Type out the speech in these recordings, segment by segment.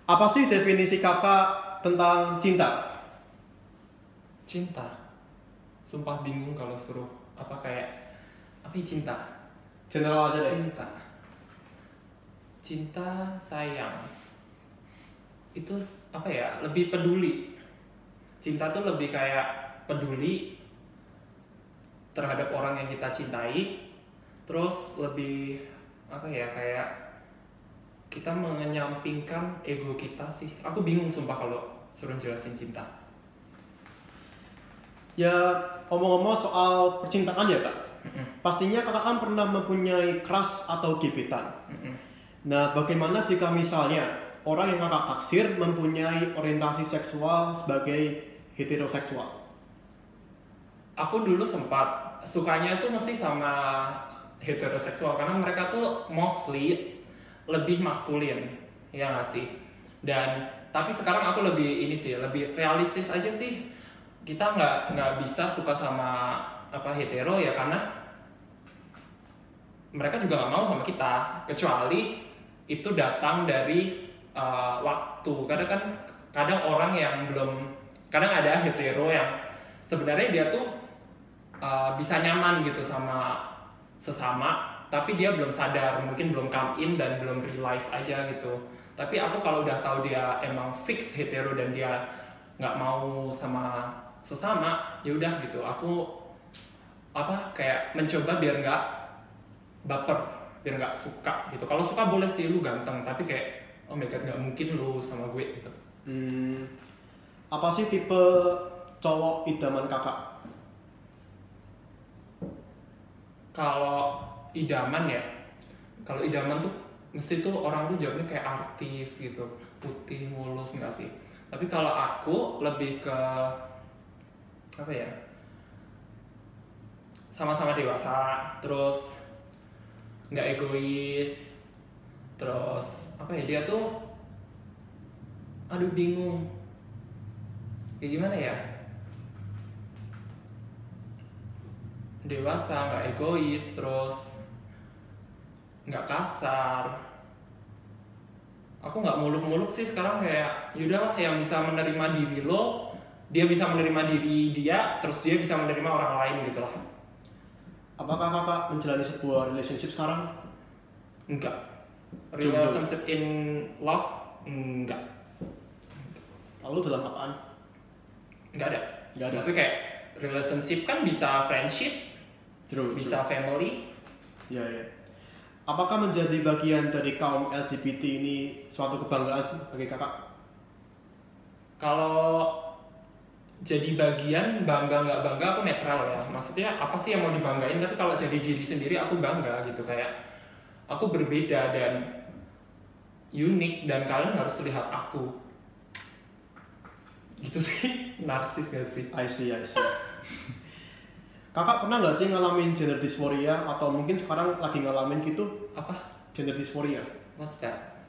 Apa sih definisi kakak tentang cinta? Cinta. Sumpah bingung kalau suruh apa kayak apa ya cinta? General aja deh. Cinta. Cinta sayang. Itu apa ya? Lebih peduli. Cinta tuh lebih kayak peduli terhadap orang yang kita cintai. Terus lebih apa ya kayak kita menyampingkan ego kita sih. Aku bingung sumpah kalau suruh jelasin cinta. Ya, omong-omong soal percintaan ya kak. Mm-mm. Pastinya kakak kan pernah mempunyai crush atau gebetan. Mm-mm. Nah, bagaimana jika misalnya orang yang kakak taksir mempunyai orientasi seksual sebagai heteroseksual? Aku dulu sempat sukanya tuh mesti sama heteroseksual karena mereka tuh mostly lebih maskulin, ya nggak sih? Dan tapi sekarang aku lebih ini sih, lebih realistis aja sih. Kita nggak bisa suka sama apa hetero ya karena mereka juga nggak mau sama kita kecuali itu datang dari waktu. Kadang orang yang belum, kadang ada hetero yang sebenarnya dia tuh bisa nyaman gitu sama sesama tapi dia belum sadar, mungkin belum come in dan belum realize aja gitu. Tapi aku kalau udah tahu dia emang fix hetero dan dia nggak mau sama sesama, ya udah gitu. Aku apa kayak mencoba biar nggak baper, biar nggak suka gitu. Kalau suka boleh sih lu ganteng, tapi kayak oh my god nggak mungkin lu sama gue gitu. Hmm, apa sih tipe cowok idaman kakak? Kalau idaman ya, kalau idaman tuh mesti tuh orang tuh jawabnya kayak artis gitu, putih mulus nggak sih. Tapi kalau aku lebih ke apa ya, sama-sama dewasa, terus nggak egois, terus apa ya dia tuh, aduh bingung, kayak gimana ya, dewasa nggak egois, terus nggak kasar. Aku nggak muluk-muluk sih sekarang, kayak yaudahlah yang bisa menerima diri lo, dia bisa menerima diri dia, terus dia bisa menerima orang lain gitu lah. Apakah kakak menjalani sebuah relationship sekarang? Enggak. Jomblo. Relationship in love enggak. Lalu dalam apaan? Enggak ada. Nggak ada. Maksudnya kayak relationship kan bisa friendship, True, bisa family. Ya, ya. Apakah menjadi bagian dari kaum LGBT ini suatu kebanggaan bagi kakak? Kalau jadi bagian bangga nggak bangga aku netral ya. Maksudnya apa sih yang mau dibanggain, tapi kalau jadi diri sendiri aku bangga gitu. Kayak aku berbeda dan unik dan kalian harus lihat aku gitu sih. Narsis gak sih? I see, I see. Kakak pernah nggak sih ngalamin gender dysphoria atau mungkin sekarang lagi ngalamin gitu Apa? gender dysphoria? What's that?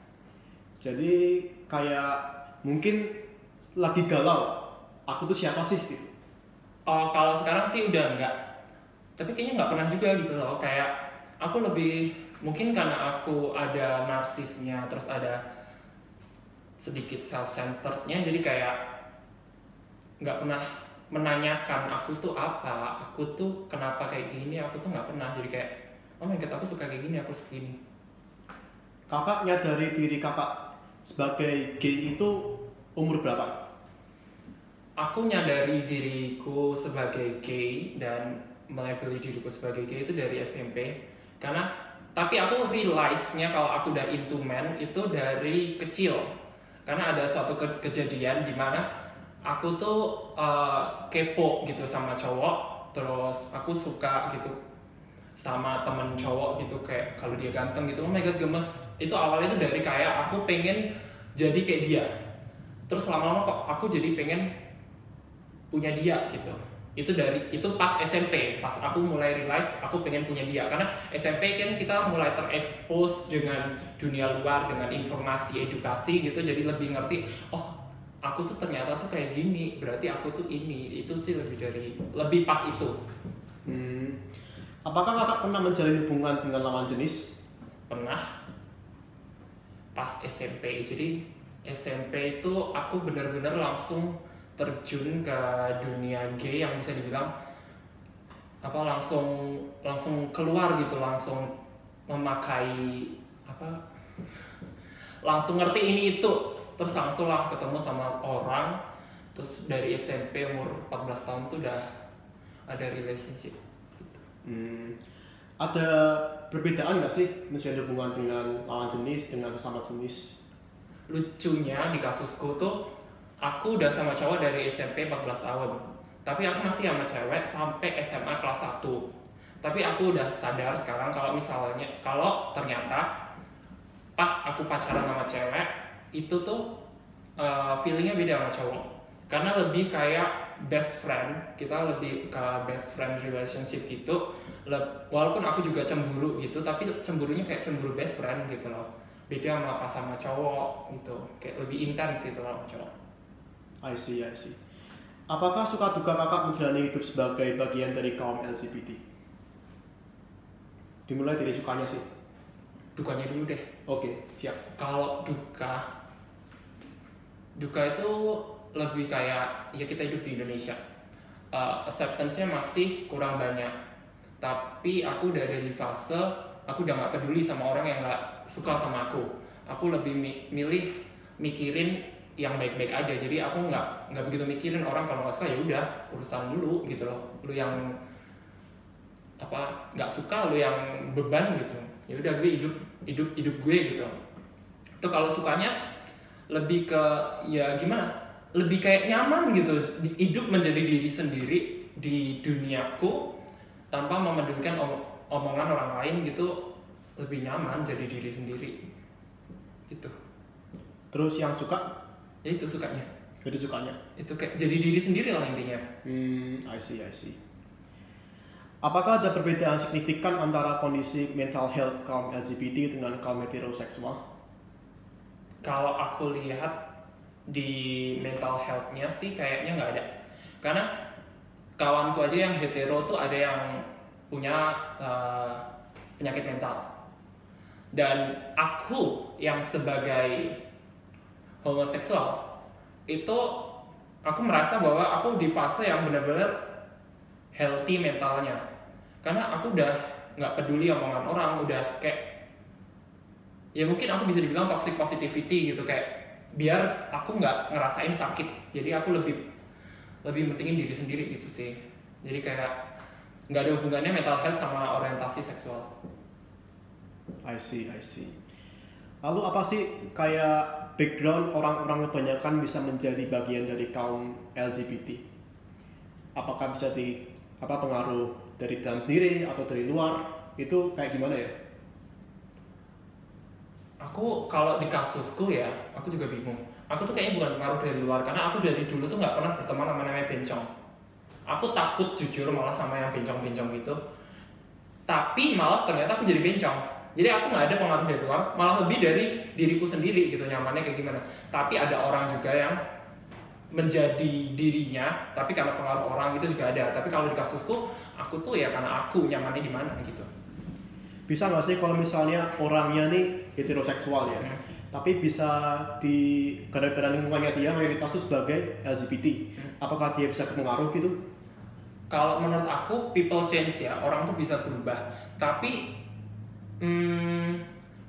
Jadi kayak mungkin lagi galau, aku tuh siapa sih gitu. Oh, kalau sekarang sih udah enggak. Tapi kayaknya nggak pernah juga gitu loh. Kayak aku lebih, mungkin karena aku ada narsisnya, terus ada sedikit self-centerednya, jadi kayak nggak pernah menanyakan aku tuh apa, aku tuh kenapa kayak gini, aku tuh nggak pernah. Jadi kayak oh my god aku suka kayak gini, aku suka gini. Kakak nyadari diri kakak sebagai gay itu umur berapa? Aku nyadari diriku sebagai gay dan melabeli diriku sebagai gay itu dari SMP. Karena tapi aku realize-nya kalau aku udah into men itu dari kecil. Karena ada suatu kejadian di mana aku tuh kepo gitu sama cowok, terus aku suka gitu sama temen cowok gitu, kayak kalau dia ganteng gitu, oh my god gemes. Itu awalnya tuh dari kayak aku pengen jadi kayak dia, terus lama-lama kok aku jadi pengen punya dia gitu. Itu pas SMP, pas aku mulai realize aku pengen punya dia. Karena SMP kan kita mulai terekspos dengan dunia luar, dengan informasi edukasi gitu, jadi lebih ngerti oh aku tuh ternyata tuh kayak gini, berarti aku tuh ini. Itu sih lebih pas itu. Hmm. Apakah kakak pernah menjalin hubungan dengan lawan jenis? Pernah pas SMP, jadi SMP itu aku benar-benar langsung terjun ke dunia gay yang bisa dibilang apa langsung keluar gitu, langsung memakai apa, langsung ngerti ini itu, terus langsung lah ketemu sama orang, terus dari SMP umur 14 tahun tuh udah ada relationship gitu. Ada perbedaan nggak sih misalnya hubungan dengan lawan jenis dengan sesama jenis? Lucunya di kasusku tuh aku udah sama cowok dari SMP 14 tahun, tapi aku masih sama cewek sampai SMA kelas 1. Tapi aku udah sadar sekarang kalau ternyata pas aku pacaran sama cewek itu tuh feelingnya beda sama cowok, karena lebih kayak best friend, kita lebih ke best friend relationship gitu. Walaupun aku juga cemburu gitu, tapi cemburunya kayak cemburu best friend gitu loh, beda sama pas sama cowok gitu, kayak lebih intens gitu loh sama cowok. I see. Apakah suka duka kakak menjalani hidup sebagai bagian dari kaum LGBT? Dimulai dari sukanya sih. Dukanya dulu deh. Oke, siap. Kalau duka itu lebih kayak ya kita hidup di Indonesia, acceptance-nya masih kurang banyak. Tapi aku udah ada di fase aku udah nggak peduli sama orang yang nggak suka sama aku. Aku lebih milih mikirin yang baik-baik aja. Jadi aku nggak begitu mikirin orang kalau nggak suka, ya udah urusan dulu gitu loh. Lu yang apa nggak suka, lu yang beban gitu. Ya udah gue hidup gue gitu. Itu kalau sukanya lebih ke ya gimana? Lebih kayak nyaman gitu, hidup menjadi diri sendiri di duniaku tanpa memedulikan omongan orang lain gitu. Lebih nyaman jadi diri sendiri gitu. Terus yang suka? Ya itu sukanya. Jadi sukanya? Itu kayak jadi diri sendiri lah intinya. I see. Apakah ada perbedaan signifikan antara kondisi mental health kaum LGBT dengan kaum heteroseksual? Kalau aku lihat di mental health-nya sih kayaknya nggak ada. Karena kawanku aja yang hetero tuh ada yang punya penyakit mental. Dan aku yang sebagai homoseksual itu aku merasa bahwa aku di fase yang benar-benar healthy mentalnya, karena aku udah nggak peduli omongan orang, udah kayak ya mungkin aku bisa dibilang toxic positivity gitu, kayak biar aku nggak ngerasain sakit, jadi aku lebih mentingin diri sendiri gitu sih. Jadi kayak nggak ada hubungannya mental health sama orientasi seksual. I see. Lalu apa sih kayak background orang-orang kebanyakan bisa menjadi bagian dari kaum LGBT? Apakah bisa pengaruh dari dalam sendiri atau dari luar? Itu kayak gimana ya? Aku kalau di kasusku ya, aku juga bingung. Aku tuh kayaknya bukan pengaruh dari luar, karena aku dari dulu tuh nggak pernah berteman sama namanya bencong. Aku takut jujur malah sama yang bencong-bencong gitu. Tapi malah ternyata aku jadi bencong. Jadi aku nggak ada pengaruh dari luar, malah lebih dari diriku sendiri gitu, nyamannya kayak gimana. Tapi ada orang juga yang menjadi dirinya, tapi karena pengaruh orang itu juga ada. Tapi kalau di kasusku, aku tuh ya karena aku nyamannya di mana gitu. Bisa nggak sih kalau misalnya orangnya nih heteroseksual ya, tapi bisa gara-gara lingkungannya dia mayoritas tuh sebagai LGBT, apakah dia bisa kepengaruh gitu? Kalau menurut aku people change ya, orang tuh bisa berubah. Tapi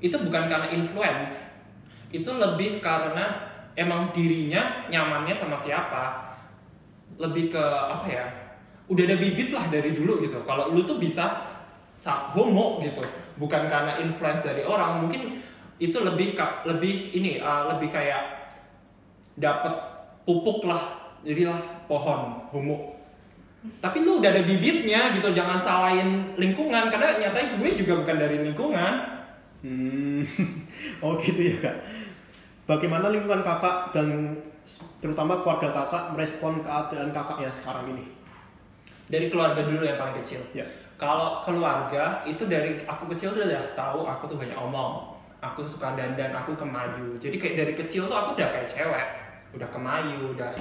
itu bukan karena influence, itu lebih karena emang dirinya nyamannya sama siapa. Lebih ke apa ya, udah ada bibit lah dari dulu gitu. Kalau lu tuh bisa homo gitu, bukan karena influence dari orang. Mungkin itu lebih kayak dapat pupuk lah, jadilah pohon homo. Tapi lu udah ada bibitnya gitu, jangan salahin lingkungan, karena nyatanya gue juga bukan dari lingkungan. Oh gitu ya kak. Bagaimana lingkungan kakak dan terutama keluarga kakak merespon keadaan kakak yang sekarang ini? Dari keluarga dulu yang paling kecil. Ya. Kalau keluarga itu dari aku kecil tuh udah tahu aku tuh banyak omong, aku suka dandan, aku kemayu. Jadi kayak dari kecil tuh aku udah kayak cewek, udah kemayu, udah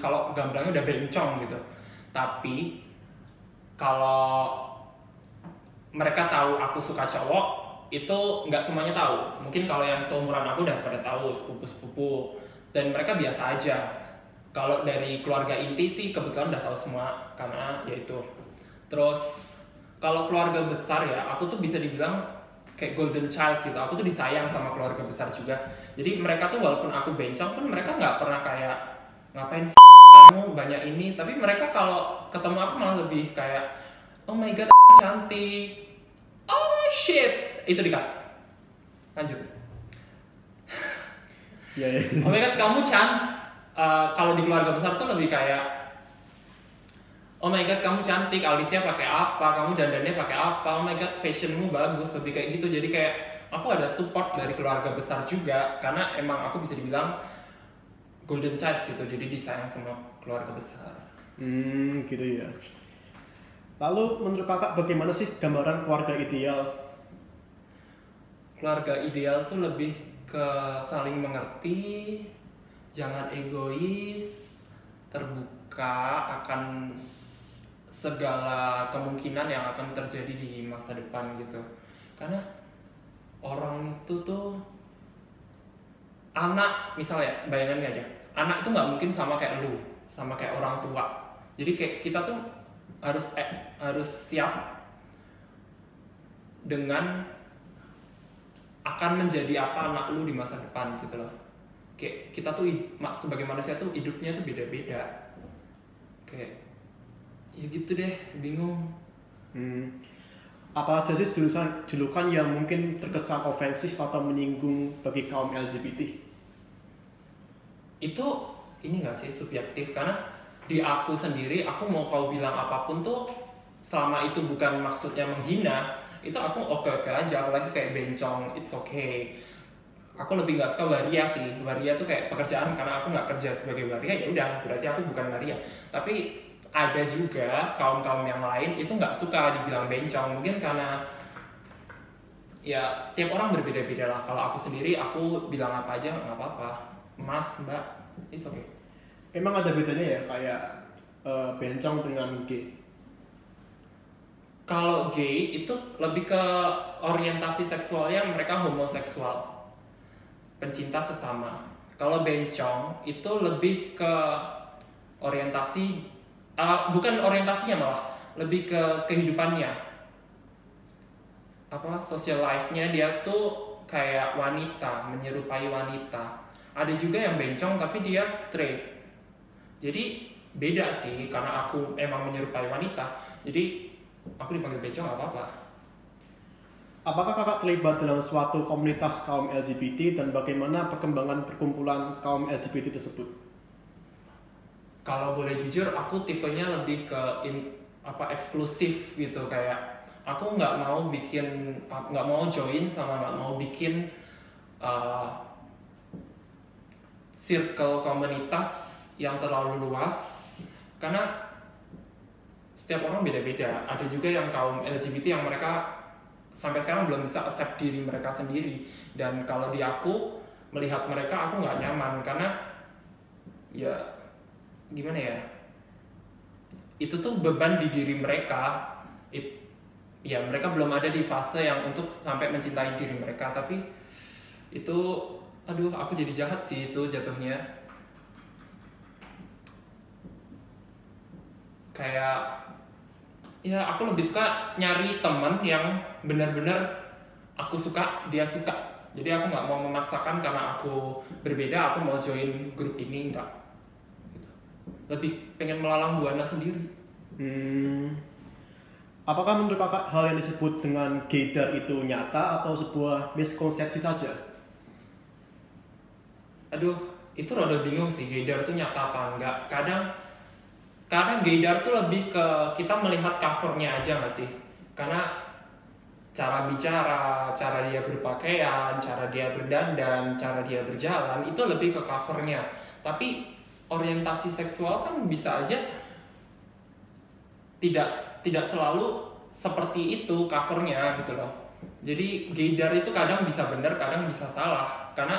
kalau gambarnya udah bencong gitu. Tapi kalau mereka tahu aku suka cowok, itu nggak semuanya tahu. Mungkin kalau yang seumuran aku udah pada tahu, sepupu-sepupu, dan mereka biasa aja. Kalau dari keluarga inti sih kebetulan udah tahu semua karena ya itu. Terus kalau keluarga besar ya, aku tuh bisa dibilang kayak golden child gitu. Aku tuh disayang sama keluarga besar juga. Jadi mereka tuh walaupun aku bencong pun mereka nggak pernah kayak ngapain sih kamu banyak ini. Tapi mereka kalau ketemu aku malah lebih kayak oh my god cantik. Oh shit, itu di-cut. Lanjut. Ya, ya. Oh my god, kamu kalau di keluarga besar tuh lebih kayak oh my god, kamu cantik, alisnya pakai apa, kamu dandannya pakai apa, oh my god, fashionmu bagus, lebih kayak gitu. Jadi kayak aku ada support dari keluarga besar juga karena emang aku bisa dibilang golden child gitu, jadi disayang sama keluarga besar. Gitu ya. Lalu menurut kakak bagaimana sih gambaran keluarga ideal? Keluarga ideal tuh lebih ke saling mengerti, jangan egois, terbuka akan segala kemungkinan yang akan terjadi di masa depan gitu. Karena orang itu tuh anak misalnya, bayangin aja, anak itu nggak mungkin sama kayak lu, sama kayak orang tua. Jadi kayak kita tuh harus siap dengan akan menjadi apa anak lu di masa depan gitu loh. Kayak kita tuh sebagai manusia tuh hidupnya tuh beda-beda. Kayak ya gitu deh, bingung. Apa aja sih julukan yang mungkin terkesan ofensif atau menyinggung bagi kaum LGBT? Itu ini nggak sih subjektif karena di aku sendiri aku mau kau bilang apapun tuh selama itu bukan maksudnya menghina itu aku oke aja, apalagi kayak bencong it's okay. Aku lebih nggak suka waria sih. Waria tuh kayak pekerjaan karena aku nggak kerja sebagai waria ya udah berarti aku bukan waria. Tapi ada juga kaum yang lain itu nggak suka dibilang bencong mungkin karena ya tiap orang berbeda-beda lah. Kalau aku sendiri aku bilang apa aja nggak apa-apa, mas mbak it's okay. Emang ada bedanya ya kayak bencong dengan gay? Kalau gay itu lebih ke orientasi seksualnya mereka homoseksual, pencinta sesama. Kalau bencong itu lebih ke orientasi, bukan orientasinya malah, lebih ke kehidupannya. Social life-nya dia tuh kayak wanita, menyerupai wanita. Ada juga yang bencong tapi dia straight. Jadi beda sih karena aku emang menyerupai wanita. Jadi aku dipanggil bencong gak apa-apa. Apakah kakak terlibat dalam suatu komunitas kaum LGBT dan bagaimana perkembangan perkumpulan kaum LGBT tersebut? Kalau boleh jujur, aku tipenya lebih ke eksklusif gitu. Kayak aku nggak mau join sama nggak mau bikin circle komunitas yang terlalu luas karena setiap orang beda-beda. Ada juga yang kaum LGBT yang mereka sampai sekarang belum bisa accept diri mereka sendiri. Dan kalau di aku melihat mereka aku nggak nyaman karena ya gimana ya, itu tuh beban di diri mereka. Ya mereka belum ada di fase yang untuk sampai mencintai diri mereka. Tapi itu aku jadi jahat sih itu jatuhnya. Kayak ya aku lebih suka nyari teman yang benar-benar aku suka, dia suka. Jadi aku nggak mau memaksakan karena aku berbeda, aku mau join grup ini, enggak. Gitu. Lebih pengen melalang buana sendiri. Apakah menurut kakak hal yang disebut dengan gaydar itu nyata atau sebuah miskonsepsi saja? Itu rada bingung sih, gaydar itu nyata apa enggak. Karena gaydar tuh lebih ke kita melihat covernya aja nggak sih? Karena cara bicara, cara dia berpakaian, cara dia berdandan, cara dia berjalan itu lebih ke covernya. Tapi orientasi seksual kan bisa aja tidak selalu seperti itu covernya gitu loh. Jadi gaydar itu kadang bisa benar, kadang bisa salah. Karena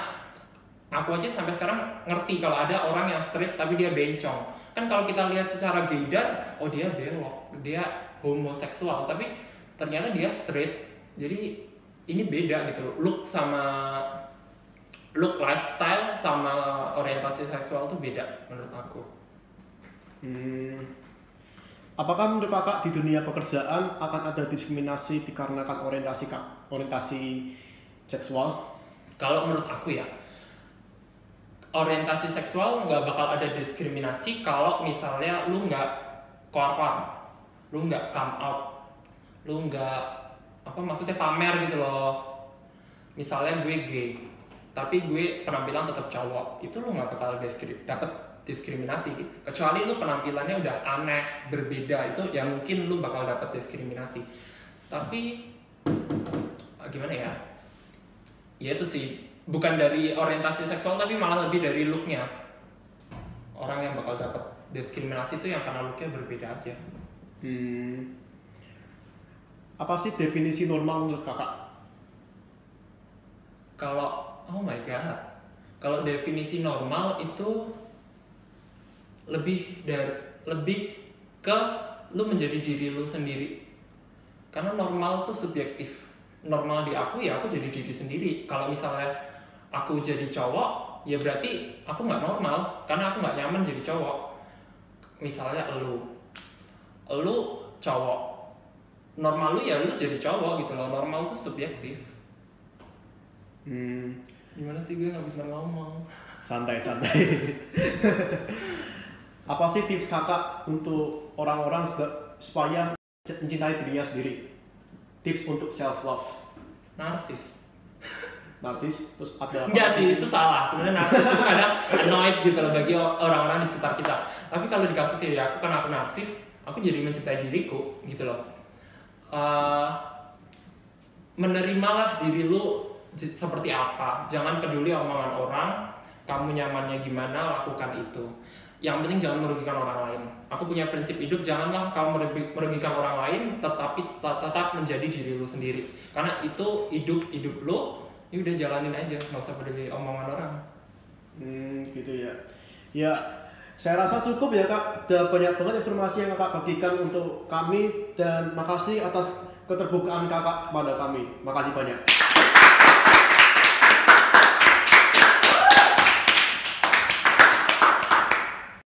aku aja sampai sekarang ngerti kalau ada orang yang straight tapi dia bencong. Kan kalau kita lihat secara gaydar, oh dia belok, dia homoseksual, tapi ternyata dia straight. Jadi ini beda gitu loh. Look lifestyle sama orientasi seksual tuh beda menurut aku. Apakah menurut kakak di dunia pekerjaan akan ada diskriminasi dikarenakan orientasi seksual? Kalau menurut aku ya, orientasi seksual nggak bakal ada diskriminasi kalau misalnya lu nggak keluar, lu nggak come out, lu nggak maksudnya pamer gitu loh. Misalnya gue gay, tapi gue penampilan tetap cowok, itu lu nggak bakal dapet diskriminasi. Kecuali lu penampilannya udah aneh, berbeda, itu ya mungkin lu bakal dapet diskriminasi. Tapi gimana ya? Ya itu sih, bukan dari orientasi seksual tapi malah lebih dari looknya. Orang yang bakal dapat diskriminasi itu yang karena looknya berbeda aja. Apa sih definisi normal menurut kakak? Oh my god, kalau definisi normal itu lebih ke lu menjadi diri lu sendiri. Karena normal tuh subjektif. Normal di aku ya aku jadi diri sendiri. Kalau misalnya aku jadi cowok, ya berarti aku nggak normal karena aku nggak nyaman jadi cowok. Misalnya lu cowok, normal lu ya lu jadi cowok gitu loh. Normal tuh subjektif. Gimana sih, gue nggak bisa ngomong. Santai. Apa sih tips kakak untuk orang-orang supaya mencintai dirinya sendiri? Tips untuk self love. Narsis, terus ada enggak sih, itu salah. Sebenarnya narsis itu kadang annoyed gitu loh bagi orang-orang di sekitar kita. Tapi kalau di kasus diri aku, karena aku narsis, aku jadi mencintai diriku gitu loh. Menerimalah diri lu seperti apa. Jangan peduli omongan orang. Kamu nyamannya gimana, lakukan itu. Yang penting jangan merugikan orang lain. Aku punya prinsip hidup, janganlah kamu merugikan orang lain, tetapi tetap menjadi diri lu sendiri. Karena itu hidup lu, ya udah jalanin aja, nggak usah peduli omongan orang. Gitu ya. Ya, saya rasa cukup ya kak. Ada banyak banget informasi yang kakak bagikan untuk kami dan makasih atas keterbukaan kakak kepada kami. Makasih banyak.